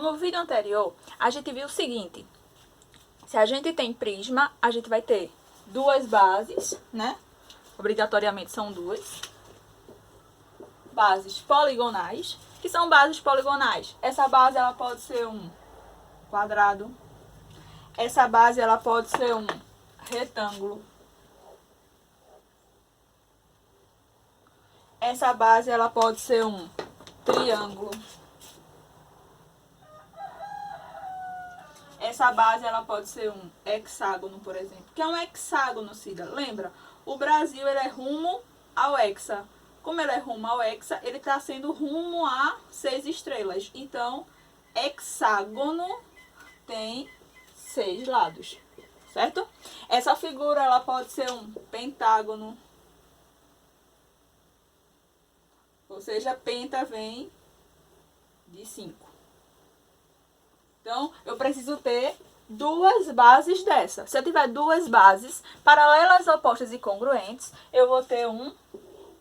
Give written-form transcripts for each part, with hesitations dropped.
No vídeo anterior, a gente viu o seguinte. Se a gente tem prisma, a gente vai ter duas bases, né? Obrigatoriamente são duas. Bases poligonais. Que são bases poligonais? Essa base, ela pode ser um quadrado. Essa base, ela pode ser um retângulo. Essa base, ela pode ser um triângulo. Essa base, ela pode ser um hexágono, por exemplo. O que é um hexágono, Cida? Lembra? O Brasil, ele é rumo ao hexa. Como ele é rumo ao hexa, ele está sendo rumo a 6 estrelas. Então, hexágono tem 6 lados, certo? Essa figura, ela pode ser um pentágono. Ou seja, penta vem de 5. Então, eu preciso ter duas bases dessa. Se eu tiver duas bases paralelas, opostas e congruentes, eu vou ter um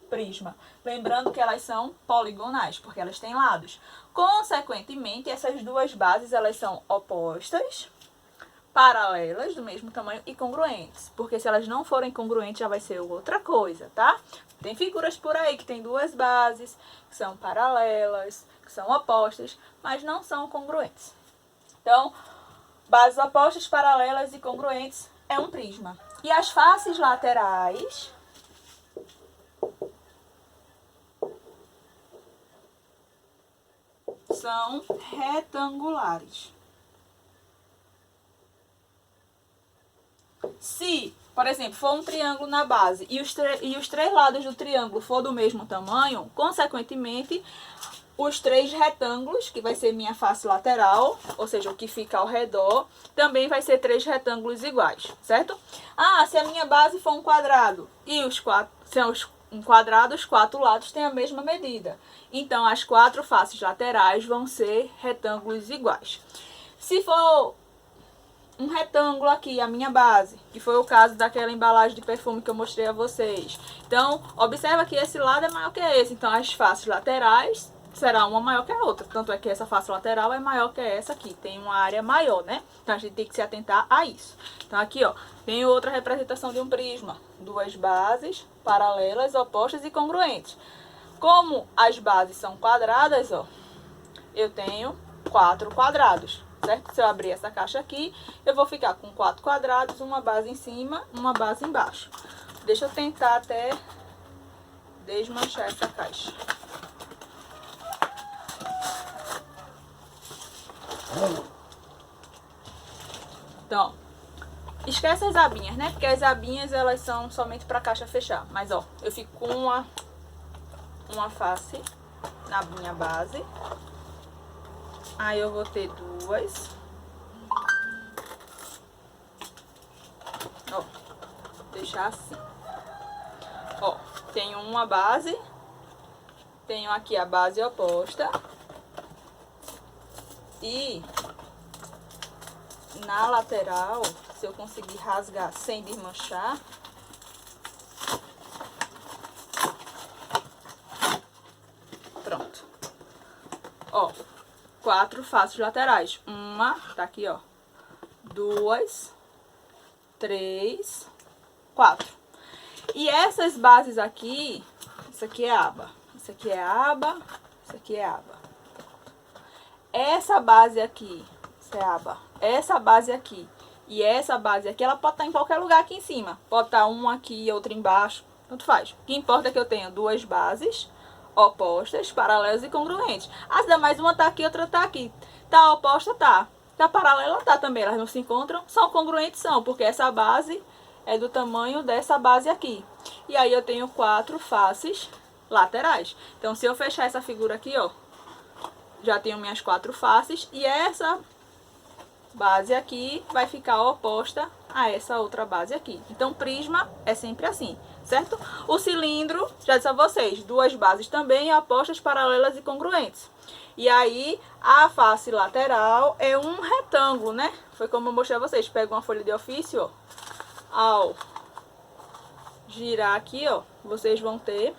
prisma. Lembrando que elas são poligonais, porque elas têm lados. Consequentemente, essas duas bases, elas são opostas, paralelas, do mesmo tamanho e congruentes. Porque se elas não forem congruentes, já vai ser outra coisa, tá? Tem figuras por aí que tem duas bases, que são paralelas, que são opostas, mas não são congruentes. Então, bases opostas, paralelas e congruentes é um prisma. E as faces laterais são retangulares. Se, por exemplo, for um triângulo na base e os três lados do triângulo for do mesmo tamanho, consequentemente, os três retângulos, que vai ser minha face lateral, ou seja, o que fica ao redor, também vai ser três retângulos iguais, certo? Ah, se a minha base for um quadrado e um quadrado, os quatro lados têm a mesma medida. Então, as quatro faces laterais vão ser retângulos iguais. Se for um retângulo aqui, a minha base, que foi o caso daquela embalagem de perfume que eu mostrei a vocês. Então, observa que esse lado é maior que esse. Então, as faces laterais será uma maior que a outra. Tanto é que essa face lateral é maior que essa aqui. Tem uma área maior, né? Então, a gente tem que se atentar a isso. Então, aqui, ó, tem outra representação de um prisma. Duas bases paralelas, opostas e congruentes. Como as bases são quadradas, ó, eu tenho 4 quadrados, certo? Se eu abrir essa caixa aqui, eu vou ficar com 4 quadrados, uma base em cima, uma base embaixo. Deixa eu tentar até desmanchar essa caixa. Então, esquece as abinhas, né? Porque as abinhas, elas são somente para a caixa fechar. Mas, ó, eu fico com uma face na minha base. Aí eu vou ter duas. Ó, deixar assim. Ó, tenho uma base. Tenho aqui a base oposta. E na lateral, se eu conseguir rasgar sem desmanchar, pronto. Ó, 4 faces laterais. Uma, tá aqui, ó. 2, 3, 4. E essas bases aqui, isso aqui é aba. Isso aqui é aba, isso aqui é aba. Essa base aqui, isso é aba. Essa base aqui e essa base aqui, ela pode estar em qualquer lugar aqui em cima. Pode estar uma aqui e outra embaixo, tanto faz. O que importa é que eu tenha duas bases opostas, paralelas e congruentes. As demais, uma tá aqui, outra tá aqui. Tá oposta, tá. Tá paralela, tá também. Elas não se encontram, são congruentes, são, porque essa base é do tamanho dessa base aqui. E aí eu tenho 4 faces laterais. Então, se eu fechar essa figura aqui, ó, já tenho minhas 4 faces e essa base aqui vai ficar oposta a essa outra base aqui. Então, prisma é sempre assim, certo? O cilindro, já disse a vocês, duas bases também opostas, paralelas e congruentes. E aí, a face lateral é um retângulo, né? Foi como eu mostrei a vocês. Pega uma folha de ofício, ó. Ao girar aqui, ó, vocês vão ter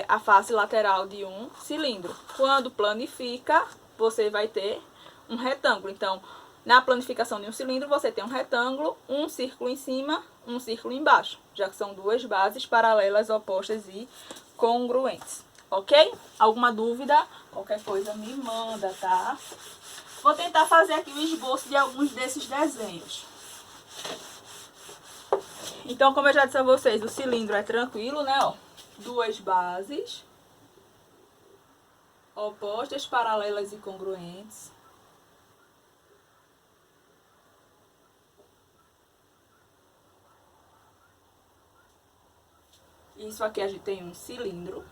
a face lateral de um cilindro. Quando planifica, você vai ter um retângulo. Então, na planificação de um cilindro, você tem um retângulo, um círculo em cima, um círculo embaixo, já que são duas bases paralelas, opostas e congruentes, ok? Alguma dúvida? Qualquer coisa me manda, tá? Vou tentar fazer aqui o esboço de alguns desses desenhos. Então, como eu já disse a vocês, o cilindro é tranquilo, né? Ó, duas bases opostas, paralelas e congruentes. Isso aqui a gente tem um cilindro.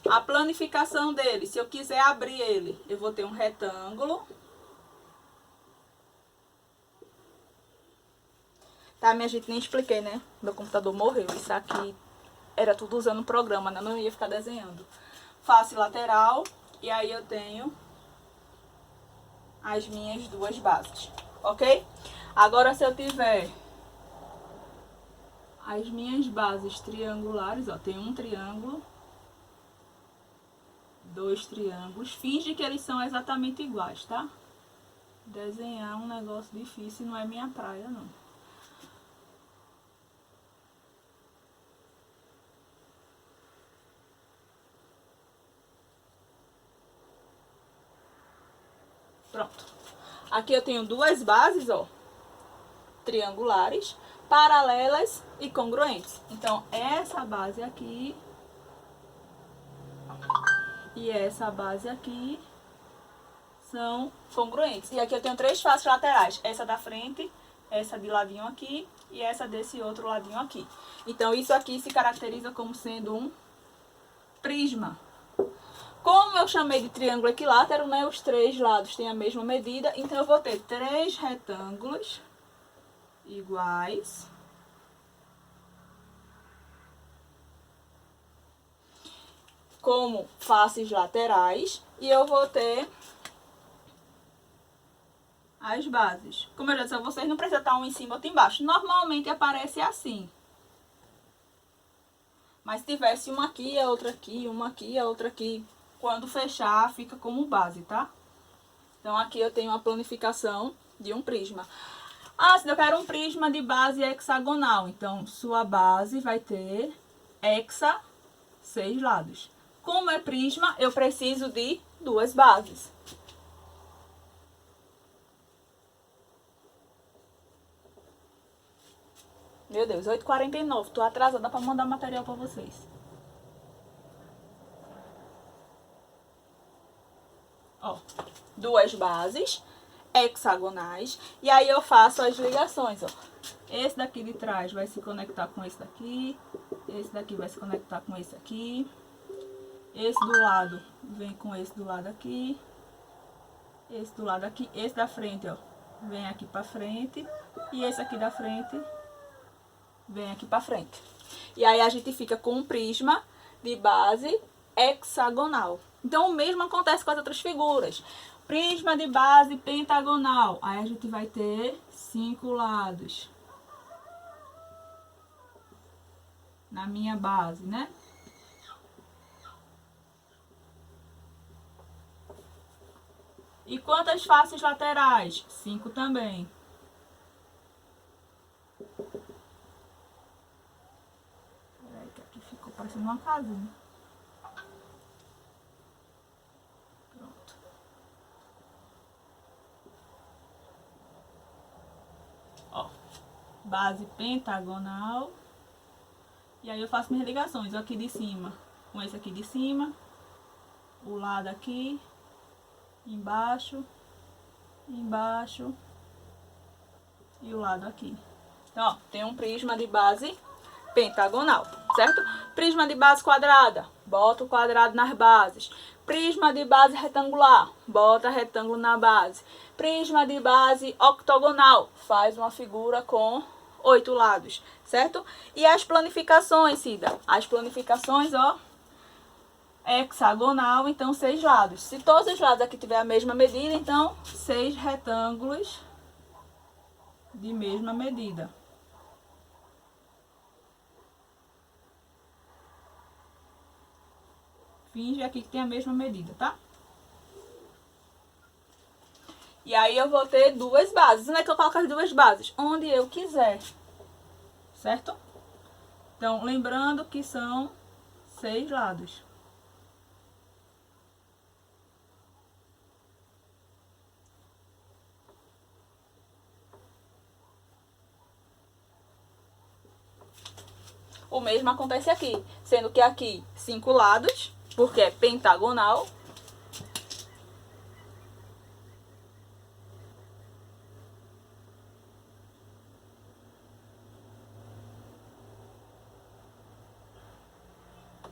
A planificação dele, se eu quiser abrir ele, eu vou ter um retângulo. Tá, minha gente, nem expliquei, né? Meu computador morreu. Isso aqui era tudo usando o programa, né? Não ia ficar desenhando. Face lateral. E aí eu tenho as minhas duas bases, ok? Agora, se eu tiver as minhas bases triangulares, ó, tem um triângulo, dois triângulos. Finge que eles são exatamente iguais, tá? Desenhar um negócio difícil não é minha praia, não. Pronto. Aqui eu tenho duas bases, ó, triangulares, paralelas e congruentes. Então, essa base aqui e essa base aqui são congruentes. E aqui eu tenho três faces laterais. Essa da frente, essa de ladinho aqui e essa desse outro ladinho aqui. Então, isso aqui se caracteriza como sendo um prisma. Como eu chamei de triângulo equilátero, né, os três lados têm a mesma medida, então eu vou ter três retângulos iguais. Como faces laterais. E eu vou ter as bases. Como eu já disse a vocês, não precisa estar um em cima ou outro embaixo. Normalmente aparece assim. Mas se tivesse uma aqui, a outra aqui, uma aqui, a outra aqui, quando fechar, fica como base, tá? Então, aqui eu tenho a planificação de um prisma. Ah, se eu quero um prisma de base hexagonal, então, sua base vai ter hexa, 6 lados. Como é prisma, eu preciso de duas bases. Meu Deus, 8h49, tô atrasada para mandar material para vocês. Ó, duas bases hexagonais. E aí eu faço as ligações, ó. Esse daqui de trás vai se conectar com esse daqui. Esse daqui vai se conectar com esse aqui. Esse do lado vem com esse do lado aqui. Esse do lado aqui. Esse da frente, ó, vem aqui pra frente. E esse aqui da frente vem aqui pra frente. E aí a gente fica com um prisma de base hexagonal. Então, o mesmo acontece com as outras figuras. Prisma de base pentagonal. Aí a gente vai ter 5 lados na minha base, né? E quantas faces laterais? 5 também. Peraí, que aqui ficou parecendo uma casinha. Pronto. Ó, base pentagonal. E aí eu faço minhas ligações. Ó, aqui de cima com esse aqui de cima. O lado aqui. Embaixo, embaixo e o lado aqui. Então, ó, tem um prisma de base pentagonal, certo? Prisma de base quadrada, bota o quadrado nas bases. Prisma de base retangular, bota retângulo na base. Prisma de base octogonal, faz uma figura com 8 lados, certo? E as planificações, Cida? As planificações, ó, hexagonal, então 6 lados. Se todos os lados aqui tiver a mesma medida, então 6 retângulos de mesma medida. Finge aqui que tem a mesma medida, tá? E aí eu vou ter duas bases. Onde é que eu coloco as duas bases? Onde eu quiser. Certo? Então, lembrando que são 6 lados. O mesmo acontece aqui, sendo que aqui 5 lados, porque é pentagonal.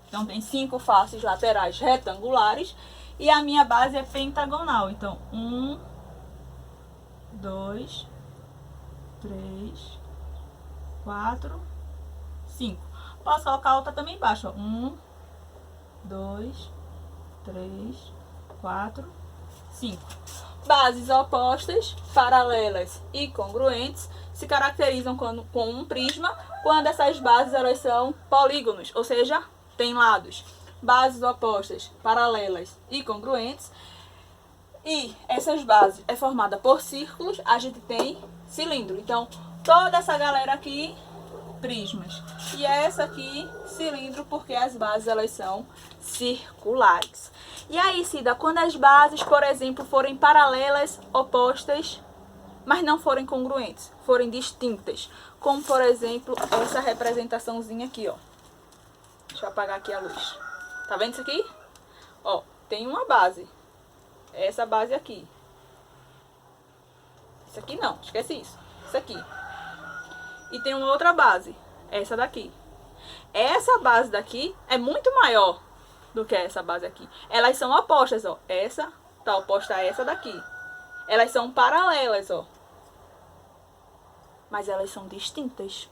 Então, tem 5 faces laterais retangulares e a minha base é pentagonal. Então, 1, 2, 3, 4, 5. Posso colocar outra também embaixo, ó. 1, 2, 3, 4, 5. Bases opostas, paralelas e congruentes se caracterizam com um prisma quando essas bases elas são polígonos, ou seja, tem lados. Bases opostas, paralelas e congruentes. E essas bases é formada por círculos, a gente tem cilindro. Então, toda essa galera aqui, prismas. E essa aqui, cilindro, porque as bases elas são circulares. E aí, Cida, quando as bases, por exemplo, forem paralelas, opostas, mas não forem congruentes, forem distintas, como, por exemplo, essa representaçãozinha aqui, ó. Deixa eu apagar aqui a luz. Tá vendo isso aqui? Ó, tem uma base. Essa base aqui. Isso aqui não, esquece isso. Isso aqui. E tem uma outra base, essa daqui. Essa base daqui é muito maior do que essa base aqui. Elas são opostas, ó. Essa tá oposta a essa daqui. Elas são paralelas, ó. Mas elas são distintas.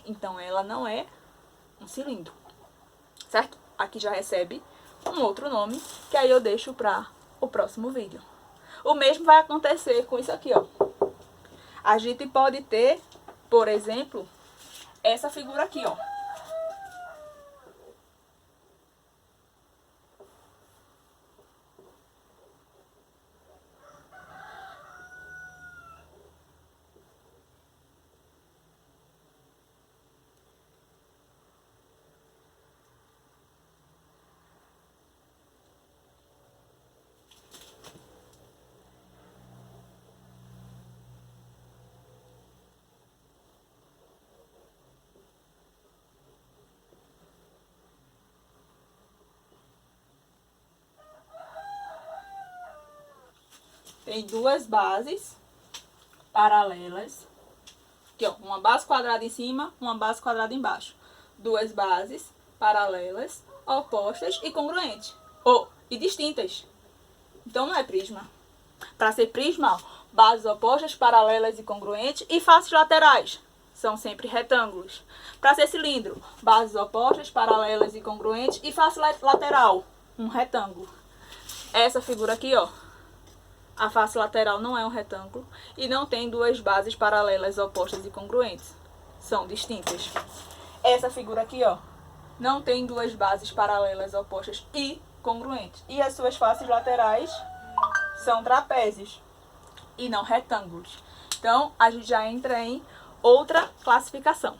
Então, ela não é um cilindro. Certo? Aqui já recebe um outro nome, que aí eu deixo para o próximo vídeo. O mesmo vai acontecer com isso aqui, ó. A gente pode ter, por exemplo, essa figura aqui, ó. Tem duas bases paralelas. Aqui, ó, uma base quadrada em cima, uma base quadrada embaixo. Duas bases paralelas, opostas e congruentes. E distintas. Então, não é prisma. Para ser prisma, ó, bases opostas, paralelas e congruentes e faces laterais. São sempre retângulos. Para ser cilindro, bases opostas, paralelas e congruentes e face lateral, um retângulo. Essa figura aqui, ó. A face lateral não é um retângulo e não tem duas bases paralelas, opostas e congruentes. São distintas. Essa figura aqui, ó, não tem duas bases paralelas, opostas e congruentes. E as suas faces laterais são trapézios e não retângulos. Então, a gente já entra em outra classificação.